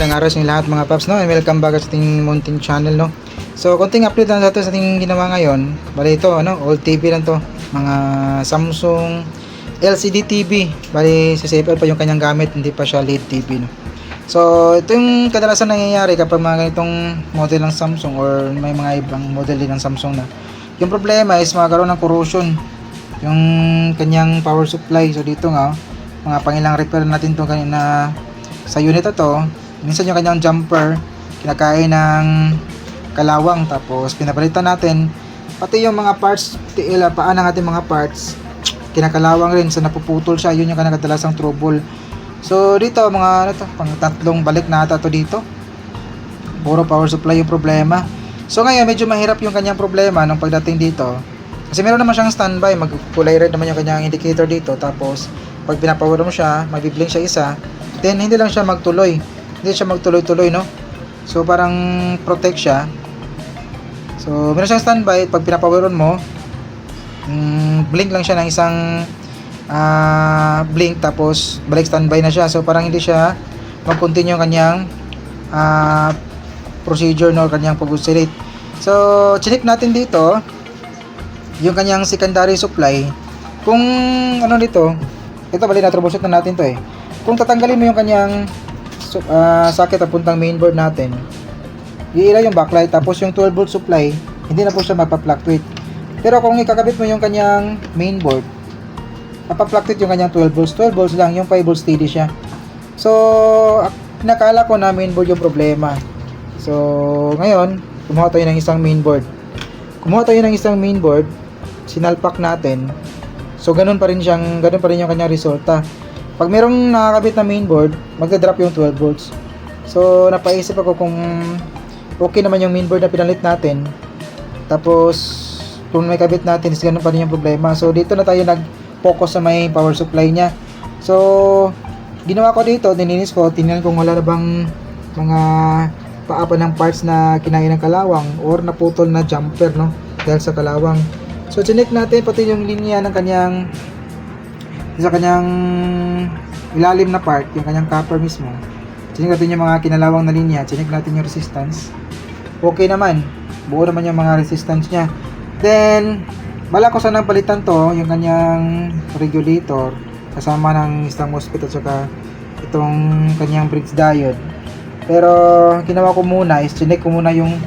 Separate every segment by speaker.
Speaker 1: magandang araw sa inyo lahat mga paps, no? And welcome back sa ating munting channel, no? So, konting update lang sa ating ginawa ngayon. Bali ito, ano? Old TV lang to. Mga Samsung LCD TV. Bali, sa CFL pa yung kanyang gamit, hindi pa siya LED TV, no? So, ito yung kadalasan nangyayari kapag mga ganitong model ng Samsung or may mga ibang model din ng Samsung na. Yung problema is magkaroon ng corrosion yung kanyang power supply. So, dito nga, mga pangilang repair natin to kanina sa unit na to. Minsan yung kanyang jumper kinakain ng kalawang, tapos pinapalitan natin pati yung mga parts, paan ng ating mga parts kinakalawang rin, so napuputol siya. Yun yung kadalasan trouble. So dito mga ano to, pang tatlong balik na ata to dito, puro power supply yung problema. So ngayon medyo mahirap yung kanyang problema nung pagdating dito, kasi meron naman siyang standby, magkulay red naman yung kanyang indicator dito. Tapos pag pinapower mo siya, magbi-blink siya isa, then hindi lang siya magtuloy, hindi siya magtuloy-tuloy, no? So parang protect siya. So meron siyang standby, pag pinapower on mo, blink lang siya ng isang blink, tapos balik standby na siya. So parang hindi siya mag-continue yung kanyang procedure, no, kanyang pag-oscillate. So check natin dito yung kanyang secondary supply, kung ano dito. Ito bali na troubleshoot na natin to eh. Kung tatanggalin mo yung kanyang socket na puntang mainboard natin, iila yung backlight, tapos yung 12 volt supply hindi na po siya mapapluctuate. Pero kung ikakabit mo yung kanyang mainboard, mapapluctuate yung kanyang 12 volts lang, yung 5 volts steady siya. So nakala ko na mainboard yung problema. So ngayon kumuha tayo ng isang mainboard, sinalpak natin. So ganun pa rin yung kanyang resulta. Pag merong nakakabit na mainboard, magda-drop yung 12 volts. So napaisip ako kung okay naman yung mainboard na pinalit natin, tapos kung may kabit natin is ganun pa rin yung problema. So dito na tayo nag-focus sa may power supply niya. So ginawa ko dito, dininis ko, tingnan kung wala na bang mga paapa ng parts na kinain ng kalawang or naputol na jumper, no, dahil sa kalawang. So chinek natin pati yung linya ng kanyang ilalim na part, yung kanyang copper mismo. Chinek natin yung mga kinalawang na linya, chinek natin yung resistance. Okay naman, buo naman yung mga resistance niya. Then bala ko sanang palitan to, yung kanyang regulator kasama ng isang MOSFET at saka itong kanyang bridge diode. Pero ginawa ko muna is chinek ko muna yung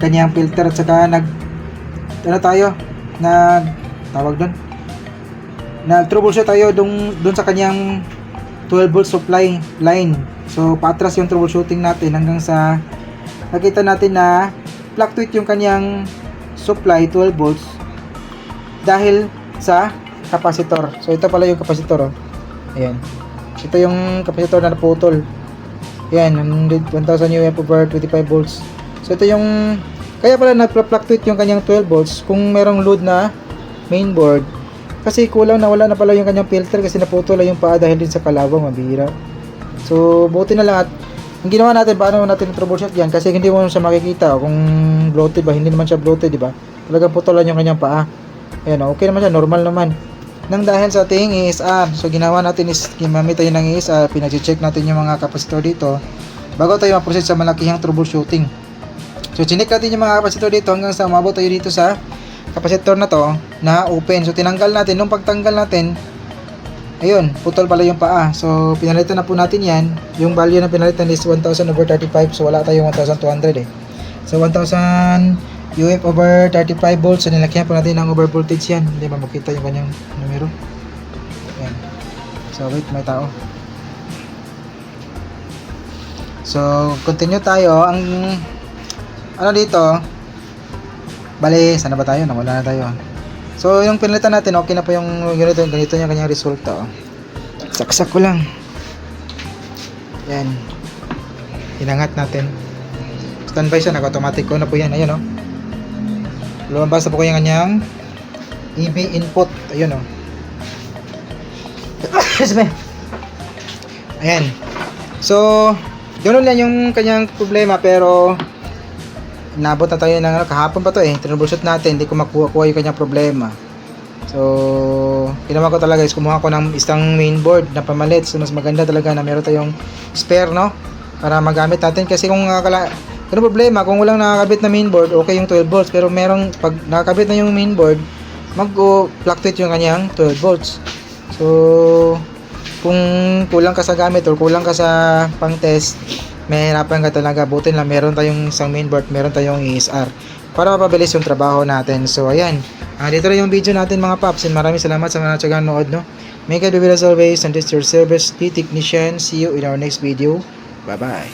Speaker 1: kanyang filter at saka nag-troubleshoot tayo dun sa kanyang 12 volt supply line. So patras yung troubleshooting natin hanggang sa nakita natin na fluctuate yung kanyang supply 12 volts dahil sa capacitor. So ito pala yung capacitor, oh. Ayan. Ito yung capacitor na naputol. Ayan, 1000 UF over 25 volts. So ito yung kaya pala nagpa-fluctuate yung kanyang 12 volts kung merong load na mainboard. Kasi wala na pala yung kanyang filter kasi naputol yung paa dahil din sa kalawang, mabira. So buti na lang at ang ginawa natin, paano natin troubleshoot yan, kasi hindi mo siya makikita kung bloated ba. Hindi naman siya bloated, di ba? Talagang putulan yung kanyang paa. Ayan, okay naman siya, normal naman. Nang dahil sa ating ESR, so ginawa natin is gimamit tayo ng ESR, pinag-check natin yung mga capacitor dito bago tayo ma-proceed sa malakihang troubleshooting. So chinek natin yung mga capacitor dito hanggang sa umabot tayo dito sa capacitor na to na open. So tinanggal natin, nung pagtanggal natin, ayun, putol pala yung paa. So pinalitan na po natin yan. Yung value na pinalitan is 1000 over 35. So wala tayong 1200 eh. So 1000 UF over 35 volts. So nilakyan po natin ng over voltage yan. Hindi ba makita yung kanyang numero. Ayan. So wait, may tao. So continue tayo. Ang ano dito, bali, sana ba tayo? Nawala na tayo. So yung pinalitan natin, okay na po yung ganito yung kanyang resulta, oh. Saksak ko lang. Yan. Inangat natin. Standby siya, nag-automatic ko na po yan. Ayun, oh. Lumabas na po ko yung kanyang EB input. Ayun, oh. Ayan. So ganoon lang yung kanyang problema, pero nabot na tayo ng kahapon pa to eh. Troubleshoot natin, hindi ko makuha yung kanyang problema. So ginawa ko talaga is kumuha ko ng isang mainboard na pamalit. So mas maganda talaga na meron tayong spare, no, para magamit natin. Kasi kung ano problema, kung walang nakakabit na mainboard, okay yung 12 volts. Pero merong, pag nakakabit na yung mainboard, mag-fluctuate yung kanyang 12 volts. So, kung kulang ka sa gamit or kulang ka sa pang-test, may hirapan ka talaga. Buti lang meron tayong isang mainboard, meron tayong ESR para mapabilis yung trabaho natin. So, ayan. Dito na yung video natin mga paps. And maraming salamat sa mga natsagang nood, no? May God be with us always. And this is your service technician. See you in our next video. Bye-bye.